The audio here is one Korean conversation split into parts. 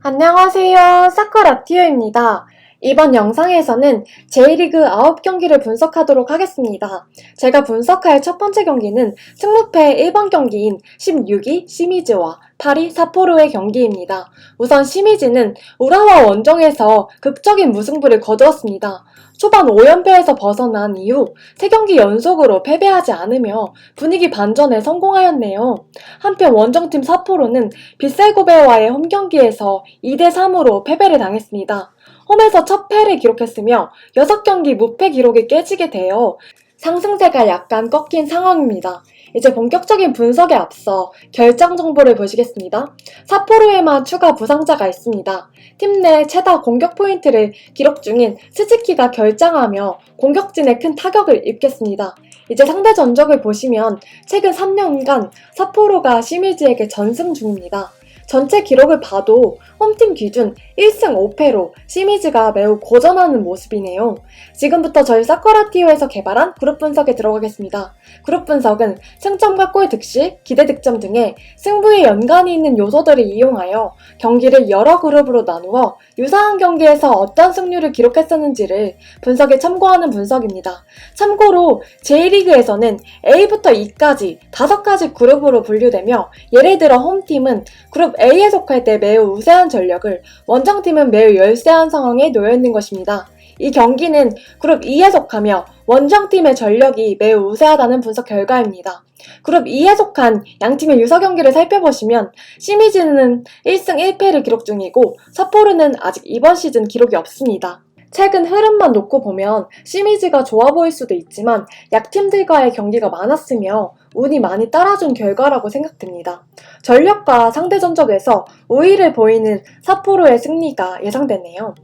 안녕하세요. 사쿠라티오입니다. 이번 영상에서는 J리그 9경기를 분석하도록 하겠습니다. 제가 분석할 첫 번째 경기는 승무패 1번 경기인 16위 시미즈와 8위 삿포로의 경기입니다. 우선 시미즈는 우라와 원정에서 극적인 무승부를 거두었습니다. 초반 5연패에서 벗어난 이후 3경기 연속으로 패배하지 않으며 분위기 반전에 성공하였네요. 한편 원정팀 삿포로는 빗셀고베와의 홈경기에서 2대3으로 패배를 당했습니다. 홈에서 첫 패를 기록했으며 6경기 무패 기록이 깨지게 되어 상승세가 약간 꺾인 상황입니다. 이제 본격적인 분석에 앞서 결장 정보를 보시겠습니다. 삿포로에만 추가 부상자가 있습니다. 팀 내 최다 공격 포인트를 기록 중인 스즈키가 결장하며 공격진에 큰 타격을 입겠습니다. 이제 상대 전적을 보시면 최근 3년간 삿포로가 시미즈에게 전승 중입니다. 전체 기록을 봐도 홈팀 기준 1승 5패로 시미즈가 매우 고전하는 모습이네요. 지금부터 저희 사쿠라티오에서 개발한 그룹 분석에 들어가겠습니다. 그룹 분석은 승점과 골 득실, 기대 득점 등의 승부에 연관이 있는 요소들을 이용하여 경기를 여러 그룹으로 나누어 유사한 경기에서 어떤 승률을 기록했었는지를 분석에 참고하는 분석입니다. 참고로 J리그에서는 A부터 E까지 5가지 그룹으로 분류되며 예를 들어 홈팀은 그룹 A에 속할 때 매우 우세한 전력을, 원정팀은 매우 열세한 상황에 놓여있는 것입니다. 이 경기는 그룹 E에 속하며 원정팀의 전력이 매우 우세하다는 분석 결과입니다. 그룹 E에 속한 양팀의 유사 경기를 살펴보시면 시미즈는 1승 1패를 기록 중이고 삿포로는 아직 이번 시즌 기록이 없습니다. 최근 흐름만 놓고 보면 시미즈가 좋아 보일 수도 있지만 약팀들과의 경기가 많았으며 운이 많이 따라준 결과라고 생각됩니다. 전력과 상대 전적에서 우위를 보이는 삿포로의 승리가 예상되네요.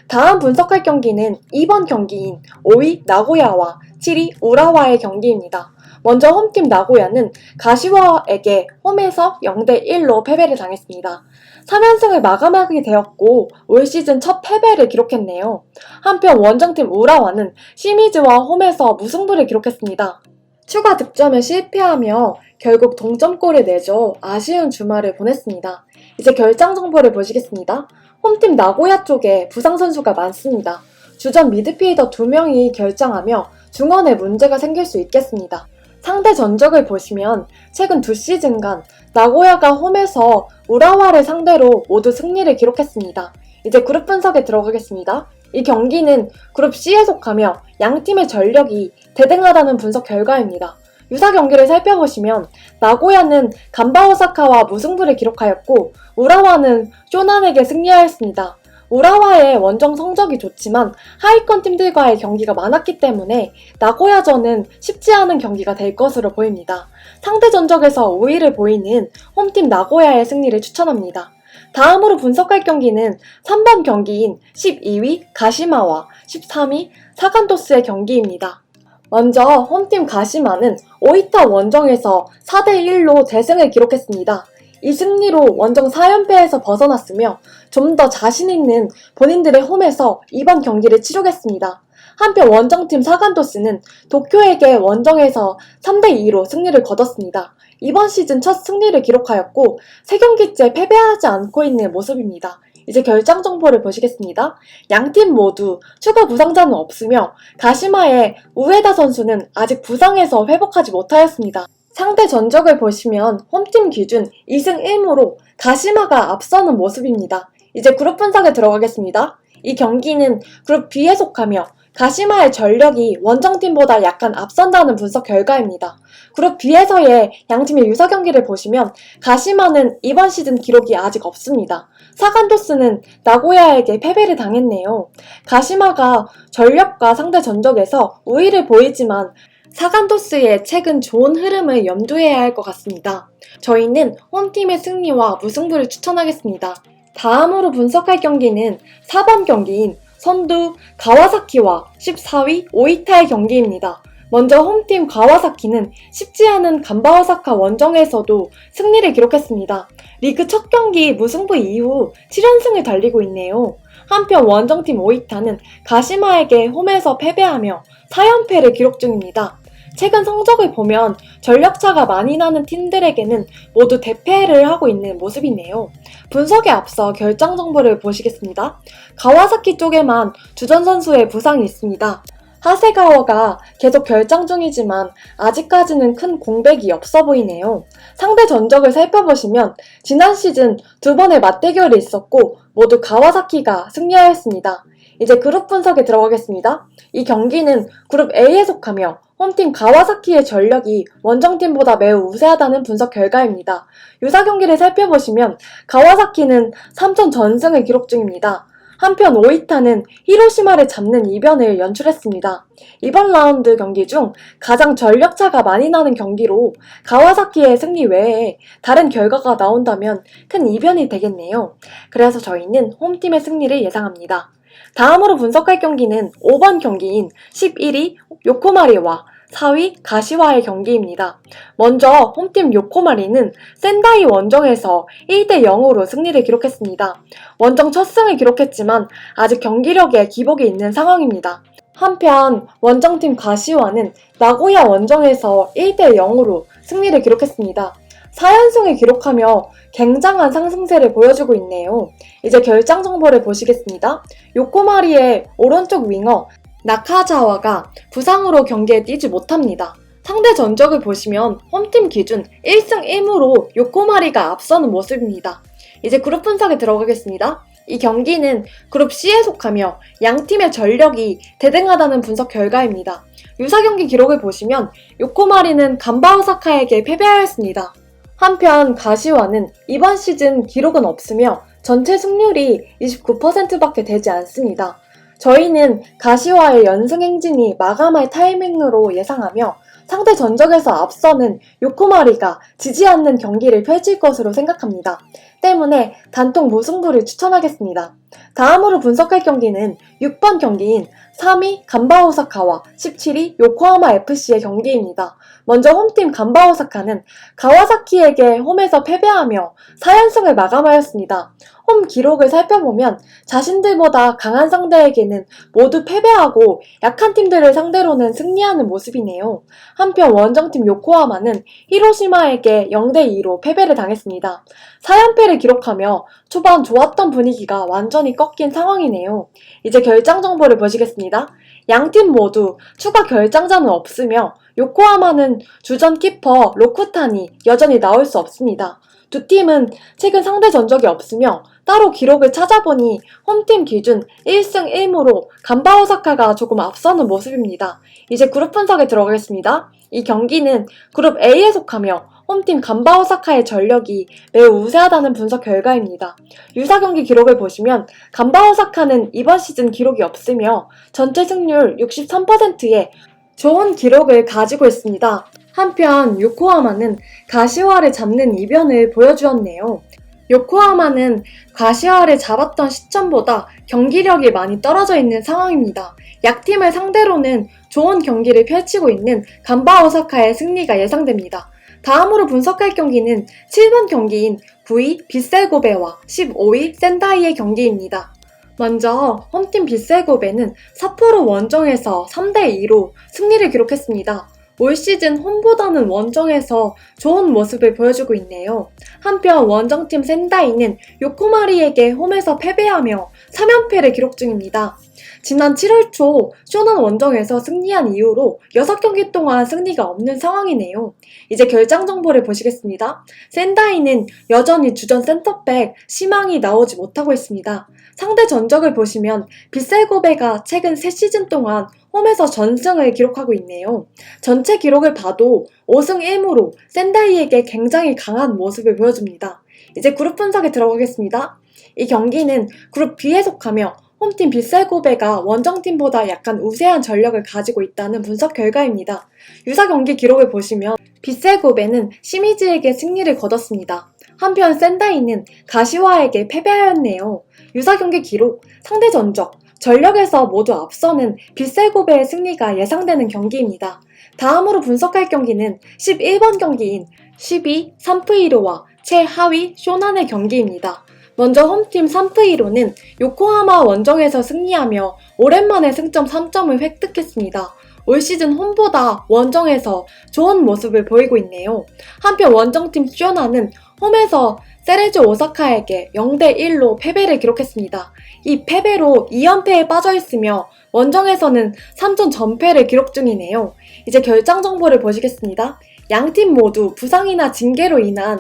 다음 분석할 경기는 2번 경기인 5위 나고야와 7위 우라와의 경기입니다. 먼저 홈팀 나고야는 가시와에게 홈에서 0대1로 패배를 당했습니다. 3연승을 마감하게 되었고 올 시즌 첫 패배를 기록했네요. 한편 원정팀 우라와는 시미즈와 홈에서 무승부를 기록했습니다. 추가 득점에 실패하며 결국 동점골을 내줘 아쉬운 주말을 보냈습니다. 이제 결장 정보를 보시겠습니다. 홈팀 나고야 쪽에 부상 선수가 많습니다. 주전 미드필더 2명이 결장하며 중원에 문제가 생길 수 있겠습니다. 상대 전적을 보시면 최근 2시즌간 나고야가 홈에서 우라와를 상대로 모두 승리를 기록했습니다. 이제 그룹 분석에 들어가겠습니다. 이 경기는 그룹 C에 속하며 양팀의 전력이 대등하다는 분석 결과입니다. 유사 경기를 살펴보시면 나고야는 간바 오사카와 무승부를 기록하였고 우라와는 쇼난에게 승리하였습니다. 우라와의 원정 성적이 좋지만 하위권 팀들과의 경기가 많았기 때문에 나고야전은 쉽지 않은 경기가 될 것으로 보입니다. 상대 전적에서 우위를 보이는 홈팀 나고야의 승리를 추천합니다. 다음으로 분석할 경기는 3번 경기인 12위 가시마와 13위 사간토스의 경기입니다. 먼저 홈팀 가시마는 오이타 원정에서 4대1로 대승을 기록했습니다. 이 승리로 원정 4연패에서 벗어났으며 좀 더 자신 있는 본인들의 홈에서 이번 경기를 치르겠습니다. 한편 원정팀 사간토스는 도쿄에게 원정에서 3대2로 승리를 거뒀습니다. 이번 시즌 첫 승리를 기록하였고 3경기째 패배하지 않고 있는 모습입니다. 이제 결장 정보를 보시겠습니다. 양팀 모두 추가 부상자는 없으며 가시마의 우에다 선수는 아직 부상에서 회복하지 못하였습니다. 상대 전적을 보시면 홈팀 기준 2승 1무로 가시마가 앞서는 모습입니다. 이제 그룹 분석에 들어가겠습니다. 이 경기는 그룹 B에 속하며 가시마의 전력이 원정팀보다 약간 앞선다는 분석 결과입니다. 그룹 B에서의 양팀의 유사 경기를 보시면 가시마는 이번 시즌 기록이 아직 없습니다. 사간토스는 나고야에게 패배를 당했네요. 가시마가 전력과 상대 전적에서 우위를 보이지만 사간토스의 최근 좋은 흐름을 염두해야 할 것 같습니다. 저희는 홈팀의 승리와 무승부를 추천하겠습니다. 다음으로 분석할 경기는 4번 경기인 선두 가와사키와 14위 오이타의 경기입니다. 먼저 홈팀 가와사키는 쉽지 않은 간바오사카 원정에서도 승리를 기록했습니다. 리그 첫 경기 무승부 이후 7연승을 달리고 있네요. 한편 원정팀 오이타는 가시마에게 홈에서 패배하며 4연패를 기록 중입니다. 최근 성적을 보면 전력차가 많이 나는 팀들에게는 모두 대패를 하고 있는 모습이네요. 분석에 앞서 결장 정보를 보시겠습니다. 가와사키 쪽에만 주전 선수의 부상이 있습니다. 하세가와가 계속 결장 중이지만 아직까지는 큰 공백이 없어 보이네요. 상대 전적을 살펴보시면 지난 시즌 두 번의 맞대결이 있었고 모두 가와사키가 승리하였습니다. 이제 그룹 분석에 들어가겠습니다. 이 경기는 그룹 A에 속하며 홈팀 가와사키의 전력이 원정팀보다 매우 우세하다는 분석 결과입니다. 유사 경기를 살펴보시면 가와사키는 3전 전승을 기록 중입니다. 한편 오이타는 히로시마를 잡는 이변을 연출했습니다. 이번 라운드 경기 중 가장 전력차가 많이 나는 경기로 가와사키의 승리 외에 다른 결과가 나온다면 큰 이변이 되겠네요. 그래서 저희는 홈팀의 승리를 예상합니다. 다음으로 분석할 경기는 5번 경기인 11위 요코마리와 4위 가시와의 경기입니다. 먼저 홈팀 요코마리는 센다이 원정에서 1대 0으로 승리를 기록했습니다. 원정 첫 승을 기록했지만 아직 경기력에 기복이 있는 상황입니다. 한편 원정팀 가시와는 나고야 원정에서 1대 0으로 승리를 기록했습니다. 4연승을 기록하며 굉장한 상승세를 보여주고 있네요. 이제 결장 정보를 보시겠습니다. 요코마리의 오른쪽 윙어 나카자와가 부상으로 경기에 뛰지 못합니다. 상대 전적을 보시면 홈팀 기준 1승 1무로 요코마리가 앞서는 모습입니다. 이제 그룹 분석에 들어가겠습니다. 이 경기는 그룹 C에 속하며 양팀의 전력이 대등하다는 분석 결과입니다. 유사 경기 기록을 보시면 요코마리는 간바오사카에게 패배하였습니다. 한편 가시와는 이번 시즌 기록은 없으며 전체 승률이 29%밖에 되지 않습니다. 저희는 가시와의 연승 행진이 마감할 타이밍으로 예상하며 상대 전적에서 앞서는 요코마리가 지지 않는 경기를 펼칠 것으로 생각합니다. 때문에 단통 무승부를 추천하겠습니다. 다음으로 분석할 경기는 6번 경기인 3위 간바오사카와 17위 요코하마 FC의 경기입니다. 먼저 홈팀 간바오사카는 가와사키에게 홈에서 패배하며 4연승을 마감하였습니다. 홈 기록을 살펴보면 자신들보다 강한 상대에게는 모두 패배하고 약한 팀들을 상대로는 승리하는 모습이네요. 한편 원정팀 요코하마는 히로시마에게 0대2로 패배를 당했습니다. 4연패를 기록하며 초반 좋았던 분위기가 완전히 꺾인 상황이네요. 이제 결장 정보를 보시겠습니다. 양팀 모두 추가 결장자는 없으며 요코하마는 주전 키퍼 로쿠탄이 여전히 나올 수 없습니다. 두 팀은 최근 상대 전적이 없으며 따로 기록을 찾아보니 홈팀 기준 1승 1무로 간바오사카가 조금 앞서는 모습입니다. 이제 그룹 분석에 들어가겠습니다. 이 경기는 그룹 A에 속하며 홈팀 간바오사카의 전력이 매우 우세하다는 분석 결과입니다. 유사 경기 기록을 보시면 간바오사카는 이번 시즌 기록이 없으며 전체 승률 63%의 좋은 기록을 가지고 있습니다. 한편 요코하마는 가시와를 잡는 이변을 보여주었네요. 요코하마는 가시와를 잡았던 시점보다 경기력이 많이 떨어져 있는 상황입니다. 약팀을 상대로는 좋은 경기를 펼치고 있는 간바오사카의 승리가 예상됩니다. 다음으로 분석할 경기는 7번 경기인 9위 빗셀고베와 15위 센다이의 경기입니다. 먼저 홈팀 빗셀고베는 삿포로 원정에서 3대2로 승리를 기록했습니다. 올 시즌 홈보다는 원정에서 좋은 모습을 보여주고 있네요. 한편 원정팀 센다이는 요코마리에게 홈에서 패배하며 3연패를 기록 중입니다. 지난 7월 초 쇼난 원정에서 승리한 이후로 6경기 동안 승리가 없는 상황이네요. 이제 결장 정보를 보시겠습니다. 센다이는 여전히 주전 센터백 시망이 나오지 못하고 있습니다. 상대 전적을 보시면 빗셀고베가 최근 3시즌 동안 홈에서 전승을 기록하고 있네요. 전체 기록을 봐도 5승 1무로 센다이에게 굉장히 강한 모습을 보여줍니다. 이제 그룹 분석에 들어가겠습니다. 이 경기는 그룹 B에 속하며 홈팀 빗셀고베가 원정팀보다 약간 우세한 전력을 가지고 있다는 분석 결과입니다. 유사 경기 기록을 보시면 빗셀고베는 시미즈에게 승리를 거뒀습니다. 한편 센다이는 가시와에게 패배하였네요. 유사 경기 기록, 상대 전적, 전력에서 모두 앞서는 빗셀고베의 승리가 예상되는 경기입니다. 다음으로 분석할 경기는 11번 경기인 12 산프이로와 최하위 쇼난의 경기입니다. 먼저 홈팀 산프이로는 요코하마 원정에서 승리하며 오랜만에 승점 3점을 획득했습니다. 올 시즌 홈보다 원정에서 좋은 모습을 보이고 있네요. 한편 원정팀 쇼나는 홈에서 세레조 오사카에게 0대1로 패배를 기록했습니다. 이 패배로 2연패에 빠져있으며 원정에서는 3전 전패를 기록 중이네요. 이제 결장 정보를 보시겠습니다. 양팀 모두 부상이나 징계로 인한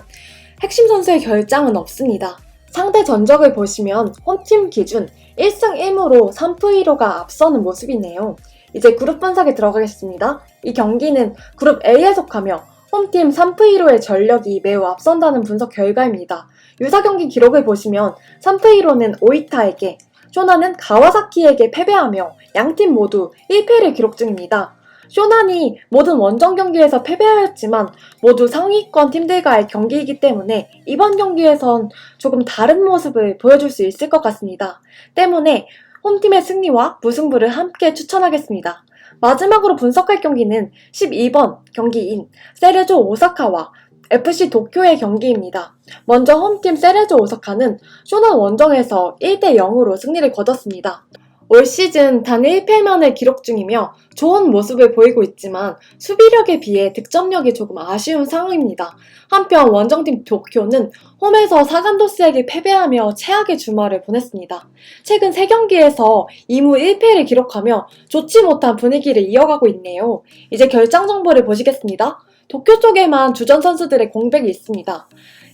핵심 선수의 결장은 없습니다. 상대 전적을 보시면 홈팀 기준 1승 1무로 3프 1호가 앞서는 모습이네요. 이제 그룹 분석에 들어가겠습니다. 이 경기는 그룹 A에 속하며 홈팀 3프 1호의 전력이 매우 앞선다는 분석 결과입니다. 유사 경기 기록을 보시면 3프 1호는 오이타에게, 쇼나는 가와사키에게 패배하며 양팀 모두 1패를 기록 중입니다. 쇼난이 모든 원정 경기에서 패배하였지만 모두 상위권 팀들과의 경기이기 때문에 이번 경기에선 조금 다른 모습을 보여줄 수 있을 것 같습니다. 때문에 홈팀의 승리와 무승부를 함께 추천하겠습니다. 마지막으로 분석할 경기는 12번 경기인 세레조 오사카와 FC 도쿄의 경기입니다. 먼저 홈팀 세레조 오사카는 쇼난 원정에서 1대0으로 승리를 거뒀습니다. 올 시즌 단 1패만을 기록 중이며 좋은 모습을 보이고 있지만 수비력에 비해 득점력이 조금 아쉬운 상황입니다. 한편 원정팀 도쿄는 홈에서 사간도스에게 패배하며 최악의 주말을 보냈습니다. 최근 3경기에서 2무 1패를 기록하며 좋지 못한 분위기를 이어가고 있네요. 이제 결장 정보를 보시겠습니다. 도쿄 쪽에만 주전 선수들의 공백이 있습니다.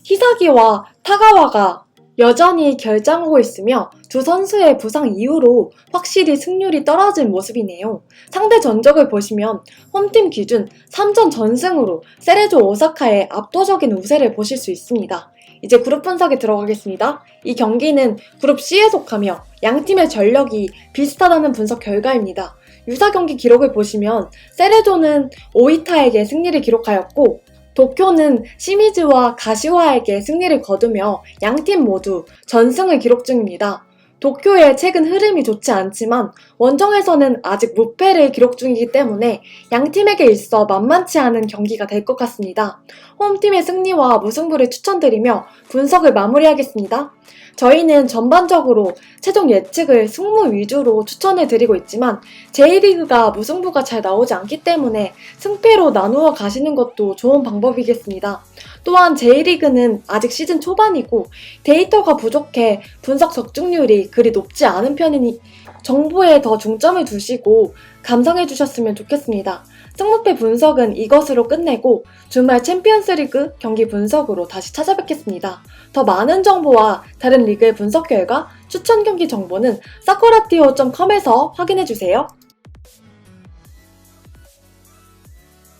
히사기와 타가와가 여전히 결장하고 있으며 두 선수의 부상 이후로 확실히 승률이 떨어진 모습이네요. 상대 전적을 보시면 홈팀 기준 3전 전승으로 세레조 오사카의 압도적인 우세를 보실 수 있습니다. 이제 그룹 분석에 들어가겠습니다. 이 경기는 그룹 C에 속하며 양팀의 전력이 비슷하다는 분석 결과입니다. 유사 경기 기록을 보시면 세레조는 오이타에게 승리를 기록하였고 도쿄는 시미즈와 가시와에게 승리를 거두며 양팀 모두 전승을 기록 중입니다. 도쿄의 최근 흐름이 좋지 않지만 원정에서는 아직 무패를 기록 중이기 때문에 양팀에게 있어 만만치 않은 경기가 될 것 같습니다. 홈팀의 승리와 무승부를 추천드리며 분석을 마무리하겠습니다. 저희는 전반적으로 최종 예측을 승무 위주로 추천을 드리고 있지만 J리그가 무승부가 잘 나오지 않기 때문에 승패로 나누어 가시는 것도 좋은 방법이겠습니다. 또한 J리그는 아직 시즌 초반이고 데이터가 부족해 분석 적중률이 그리 높지 않은 편이니 정보에 더 중점을 두시고 감상해 주셨으면 좋겠습니다. 승무패 분석은 이것으로 끝내고 주말 챔피언스리그 경기 분석으로 다시 찾아뵙겠습니다. 더 많은 정보와 다른 리그의 분석 결과, 추천 경기 정보는 사코라티오.com에서 확인해 주세요.